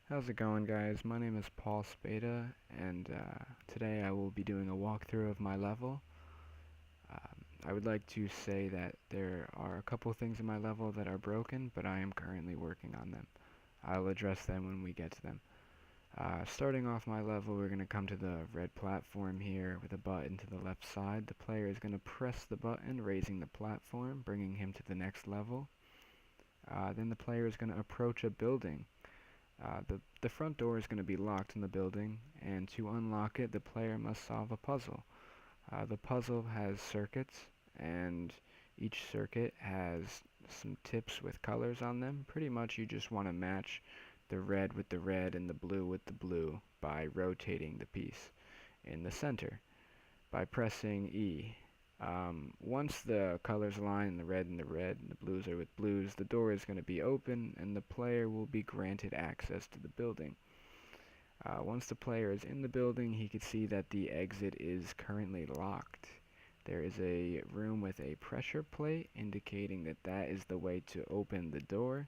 How's it going, guys? My name is Paul Spada, and today I will be doing a walkthrough of my level. I would like to say that there are a couple things in my level that are broken, but I am currently working on them. I'll address them when we get to them. Starting off my level, we're going to come to the red platform here with a button to the left side. The player is going to press the button, raising the platform, bringing him to the next level. Then the player is going to approach a building. The front door is going to be locked in the building, and to unlock it, the player must solve a puzzle. The puzzle has circuits, and each circuit has some tips with colors on them. Pretty much you just want to match the red with the red and the blue with the blue by rotating the piece in the center by pressing E. Once the colors align, the red and the blues are with blues, the door is going to be open and the player will be granted access to the building. Once the player is in the building, he can see that the exit is currently locked. There is a room with a pressure plate indicating that that is the way to open the door.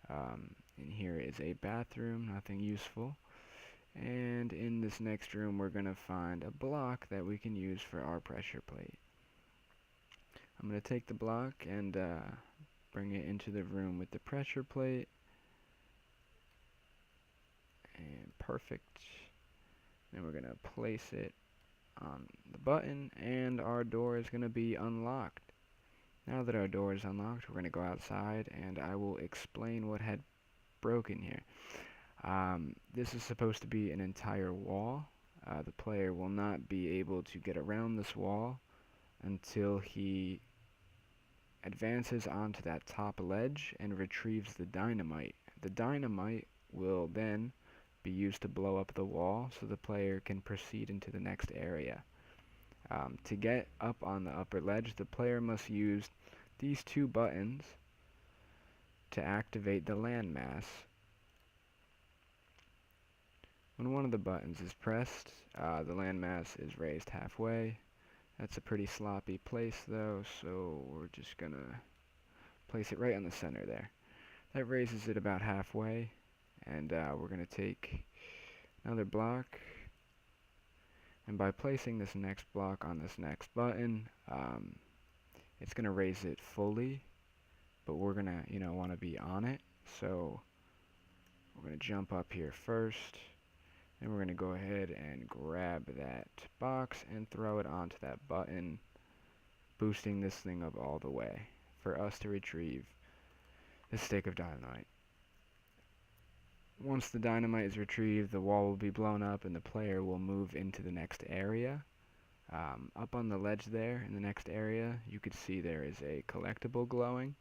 And here is a bathroom, nothing useful. And in this next room, we're going to find a block that we can use for our pressure plate. I'm going to take the block and bring it into the room with the pressure plate. And perfect. Then we're going to place it on the button and our door is going to be unlocked. Now that our door is unlocked, we're going to go outside and I will explain what had broken here. This is supposed to be an entire wall. The player will not be able to get around this wall until he advances onto that top ledge and retrieves the dynamite. The dynamite will then be used to blow up the wall so the player can proceed into the next area. To get up on the upper ledge, the player must use these two buttons to activate the landmass. When one of the buttons is pressed, the landmass is raised halfway. That's a pretty sloppy place though, so we're just gonna place it right on the center there. That raises it about halfway, and we're gonna take another block, and by placing this next block on this next button, it's gonna raise it fully, but we're gonna want to be on it, so we're gonna jump up here first. Then we're going to go ahead and grab that box and throw it onto that button, boosting this thing up all the way for us to retrieve the stick of dynamite. Once the dynamite is retrieved, the wall will be blown up and the player will move into the next area. Up on the ledge there in the next area, you could see there is a collectible glowing.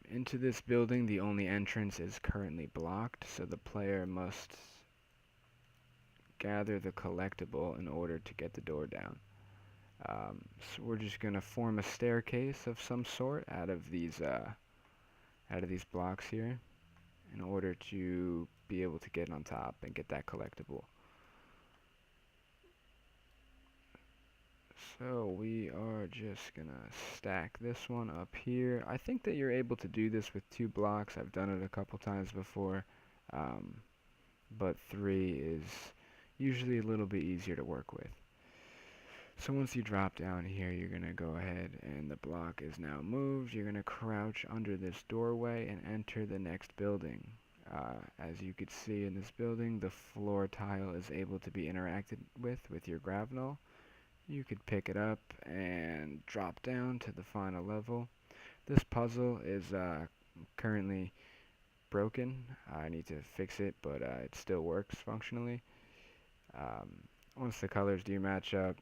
Into this building, the only entrance is currently blocked, so the player must gather the collectible in order to get the door down. So we're just going to form a staircase of some sort out of these blocks here in order to be able to get on top and get that collectible. So we are just gonna stack this one up here. I think that you're able to do this with 2 blocks. I've done it a couple times before, but 3 is usually a little bit easier to work with. So once you drop down here, you're gonna go ahead and the block is now moved. You're gonna crouch under this doorway and enter the next building. As you could see in this building, the floor tile is able to be interacted with your grapnel. You could pick it up and drop down to the final level. This puzzle is currently broken. I need to fix it, but it still works functionally. Once the colors do match up,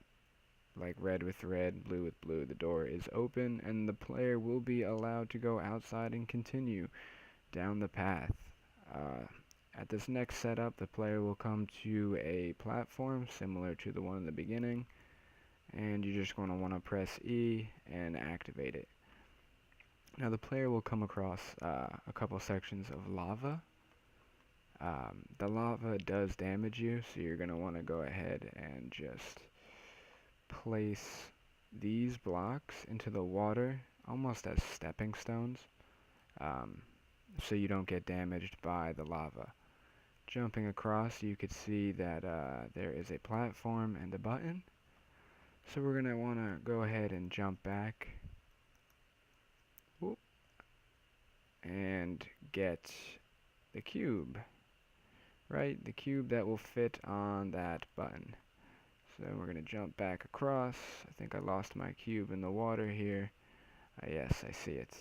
like red with red, blue with blue, the door is open and the player will be allowed to go outside and continue down the path. At this next setup, the player will come to a platform similar to the one in the beginning, and you're just going to want to press E and activate it. Now the player will come across a couple sections of lava. The lava does damage you, so you're going to want to go ahead and just place these blocks into the water almost as stepping stones. so you don't get damaged by the lava. Jumping across, you could see that there is a platform and a button. So we're going to want to go ahead and jump back. Whoop, and get the cube. Right? The cube that will fit on that button. So we're going to jump back across. I think I lost my cube in the water here. Yes, I see it.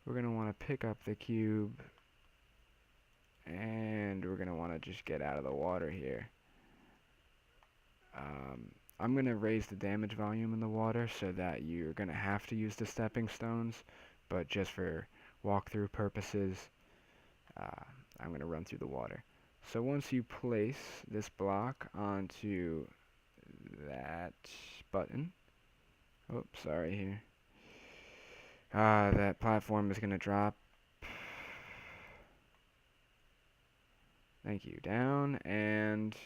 We're going to want to pick up the cube, and we're going to want to just get out of the water here. I'm going to raise the damage volume in the water so that you're going to have to use the stepping stones, but just for walkthrough purposes, I'm going to run through the water. So once you place this block onto that button, oops, sorry here, that platform is going to drop. Thank you. Down, and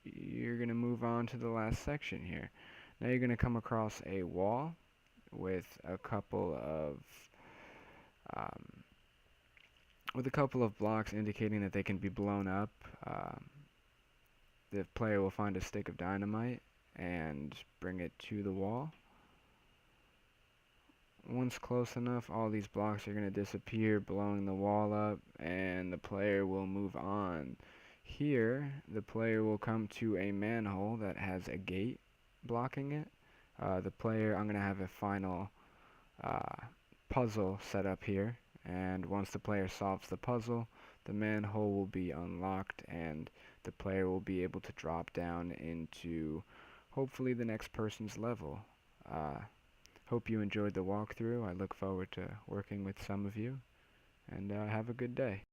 you're going to move on to the last section here. Now you're going to come across a wall with a couple of blocks indicating that they can be blown up. The player will find a stick of dynamite and bring it to the wall. Once close enough, all these blocks are going to disappear, blowing the wall up, and the player will move on. Here, the player will come to a manhole that has a gate blocking it. I'm going to have a final puzzle set up here, and once the player solves the puzzle, the manhole will be unlocked, and the player will be able to drop down into hopefully the next person's level. Hope you enjoyed the walkthrough. I look forward to working with some of you, and have a good day.